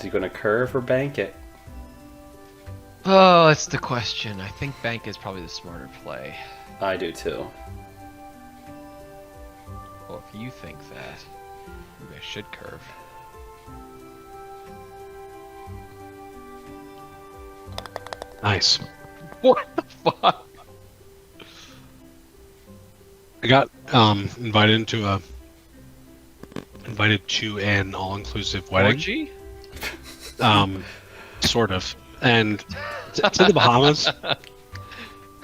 you gonna curve or bank it? Oh, that's the question. I think bank is probably the smarter play. I do too. Well, if you think that, maybe I should curve. Nice. What the fuck? I got invited to an all-inclusive wedding. Orgy? Sort of. And it's in the Bahamas.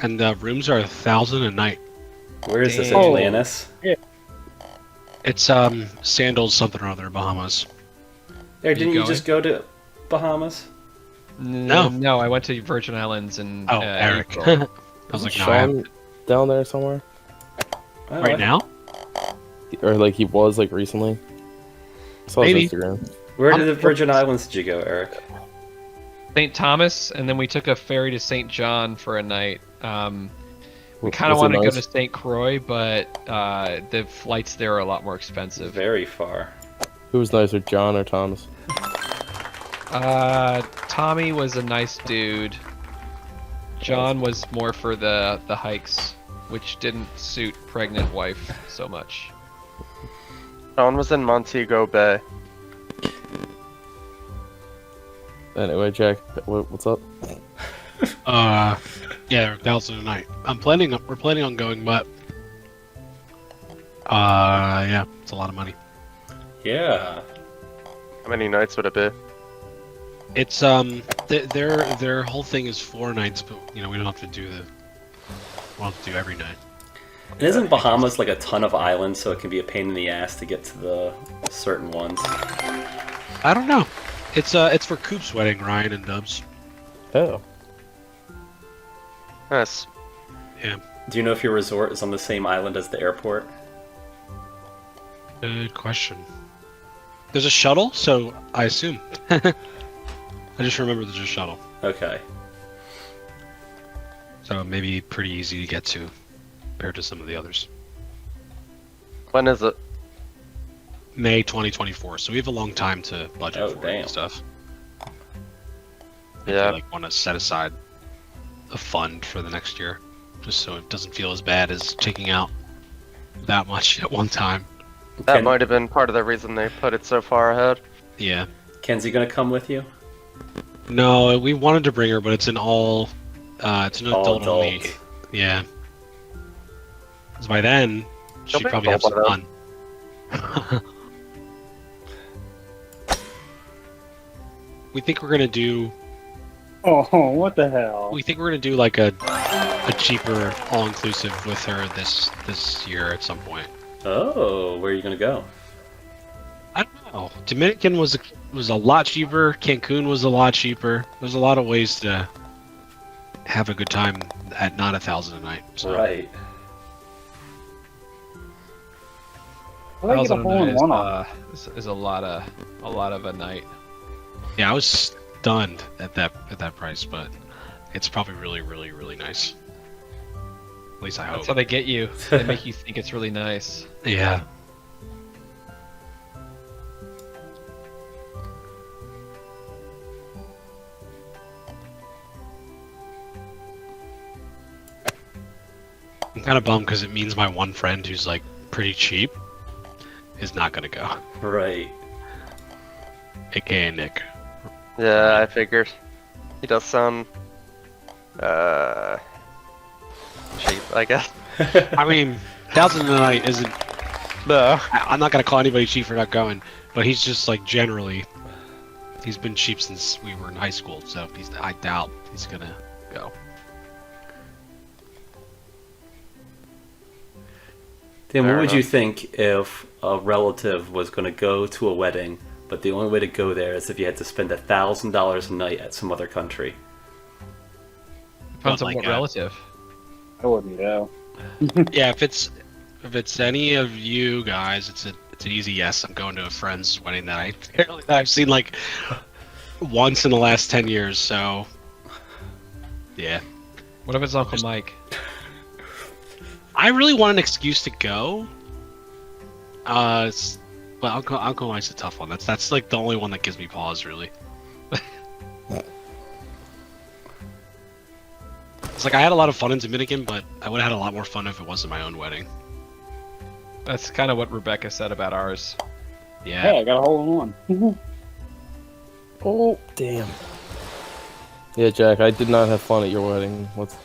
And rooms are $1,000 a night. Where is this, Damn. Atlantis? It's Sandals something or other, Bahamas. There, didn't you going? just go to Bahamas? No. No, I went to Virgin Islands in Oh, Eric. April. I was like, no, I Sean haven't. down there somewhere, Oh, Right now? or like he was like recently. I saw Maybe. his Instagram. Where to the Virgin Islands did you go, Eric? St. Thomas, and then we took a ferry to St. John for a night. We kind of Was it wanted to go nice? to St. Croix, but the flights there are a lot more expensive. Very far. Who was nicer, John or Thomas? Tommy was a nice dude. John was more for the hikes, which didn't suit pregnant wife so much. Sean was in Montego Bay. Anyway, Jack, what's up? Yeah, $1,000 a night. We're planning on going, but yeah, it's a lot of money. Yeah. How many nights would it be? It's their whole thing is 4 nights, but we don't have to do we don't have to do every night. And isn't Bahamas like a ton of islands, so it can be a pain in the ass to get to the certain ones? I don't know. It's for Coop's wedding, Ryan and Dubs. Oh, Nice. Do you know if your resort is on the same island as the airport? Good question. There's a shuttle, so I assume. I just remember there's a shuttle, Okay. so maybe pretty easy to get to compared to some of the others. When is it? May 2024, so we have a long time to budget Oh, for it damn. and stuff. Yeah. I want to set aside a fund for the next year, just so it doesn't feel as bad as taking out that much at one time. That Ken- might have been part of the reason they put it so far ahead. Yeah. Kenzie gonna come with you? No, we wanted to bring her, but it's an it's an All adult only. adult. Yeah. Because by then, She'll she'd be probably have some adult fun. We think we're gonna do. Oh, what the hell? We think we're gonna do like a cheaper all-inclusive with her this year at some point. Oh, where are you gonna go? I don't know. Dominican was a lot cheaper. Cancun was a lot cheaper. There's a lot of ways to have a good time at not $1,000 a night. So. Right. Well, they get a $1,000 hole in one on. night is a lot of a night. Yeah, I was stunned at that price, but it's probably really, really, really nice. At least I hope. That's how they get you. They make you think it's really nice. Yeah. I'm kind of bummed because it means my one friend who's like pretty cheap is not gonna go. Right. AKA Nick. Yeah, I figured. He does sound cheap, I guess. I mean, $1,000 a night isn't. No. I'm not gonna call anybody cheap for not going, but he's just like generally. He's been cheap since we were in high school, so I doubt he's gonna go. Dan, what Fair would you enough. think if a relative was going to go to a wedding, but the only way to go there is if you had to spend $1,000 a night at some other country? Depends on like what that. relative. I wouldn't go. Yeah, if it's any of you guys, it's an easy yes. I'm going to a friend's wedding that I've seen like once in the last 10 years. So yeah, What if it's Uncle Mike? I really want an excuse to go. But Uncle Mike's a tough one. That's like the only one that gives me pause really. It's like I had a lot of fun in Dominican, but I would have had a lot more fun if it wasn't my own wedding. That's kind of what Rebecca said about ours. Yeah. Hey, I got a hole in one. Oh, damn. Yeah, Jack, I did not have fun at your wedding. What's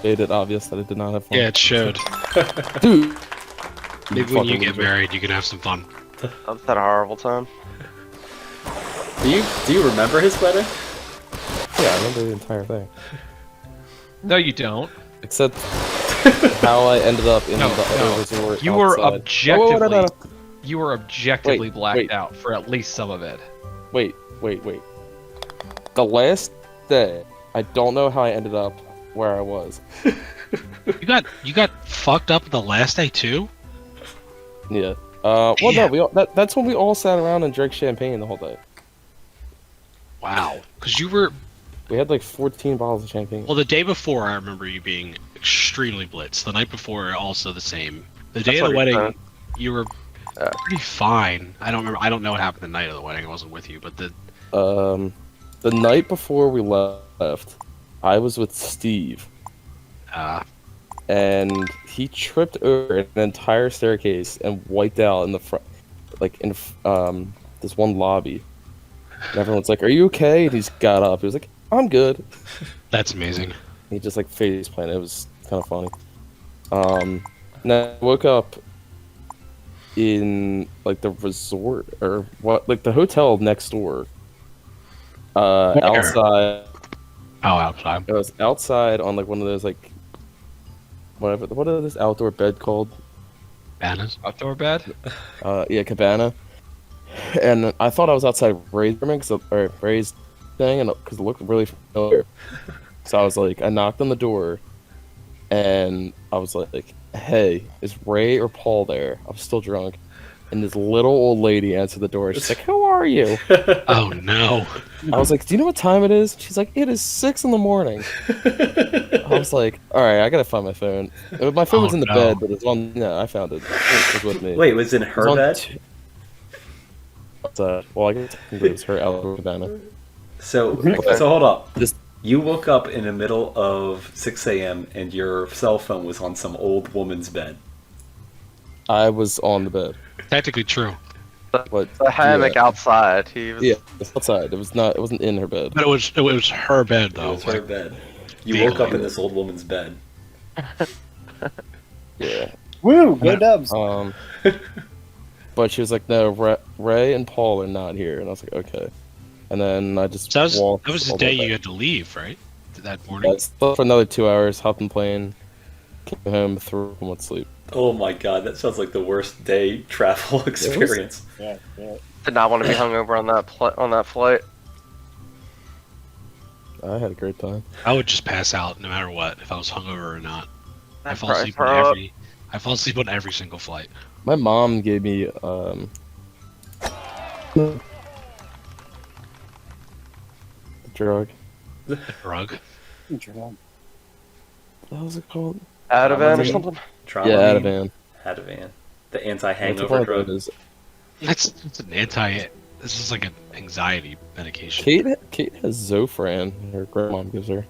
made it obvious that I did not have fun? Yeah, it showed. Dude. Maybe when you fucking get loser. married, you can have some fun. I've had a horrible time. Do you remember his wedding? Yeah, I remember the entire thing. No, you don't. Except how I ended up in No, the other no. resort. You were outside. objectively, Oh, no. you were objectively Wait, blacked wait. out for at least some of it. Wait. The last day, I don't know how I ended up where I was. You got fucked up the last day too? Yeah. Well, no, Damn. that's when we all sat around and drank champagne the whole day. Wow. Because you were We had like 14 bottles of champagne. well the day before. I remember you being extremely blitzed. The night before, also the same. The day That's of the what he wedding, said. you were Yeah. pretty fine. I don't remember. I don't know what happened the night of the wedding. I wasn't with you, but The night before we left, I was with Steve, and he tripped over an entire staircase and wiped out in the front, like in this one lobby. And everyone's like, "Are you okay?" And he just got up. He was like, "I'm good." that's amazing. He just like face planted. It was kind of funny. Now I woke up in like the resort or what, like the hotel next door. Outside. Oh, outside. It was outside on like one of those like whatever. What is this outdoor bed called? Bananas. Outdoor bed? Yeah, cabana. And I thought I was outside Ray's room, or Ray's thing, and because it looked really familiar. So I was like, I knocked on the door, and I was like, "Hey, is Ray or Paul there?" I was still drunk, and this little old lady answered the door. She's like, "Who are you?" Oh no. I was like, "Do you know what time it is?" She's like, "It is 6 a.m." I was like, "All right, I gotta find my phone." My phone was Oh, in the no. bed, but it's on. No, I found it. It was with me. Wait, was it in It was her on bed? well, I guess technically it was her outdoor cabana. So Okay. so hold up. This- You woke up in the middle of 6 a.m. and your cell phone was on some old woman's bed. I was on the bed, Technically true. but The hammock yeah, outside. He was. yeah, it was outside. It was not. It wasn't in her bed. But it was her bed It though. was her Like, bed. You Legally. woke up in this old woman's bed. Yeah. Woo, go Dubs. But she was like, "No, Ray and Paul are not here," and I was like, "Okay." And then I just so that was, walked. that was the all day way you back. had to leave, right? That Yeah, morning. I slept for another 2 hours, hopped in plane, came home, threw up, and went to sleep. Oh my god, that sounds like the worst day travel experience. Yeah, yeah. Did not want to be hungover on that flight. I had a great time. I would just pass out no matter what, if I was hungover or not. I fall Probably asleep on throw up. I fall asleep on every single flight. My mom gave me drug. Drug. What was it called? Ativan or Dramamine? something. Yeah, Ativan. Ativan. The What's it anti-hangover called? drug. It is- It's an anti. This is like an anxiety medication. Kate has Zofran. Her grandmom gives her.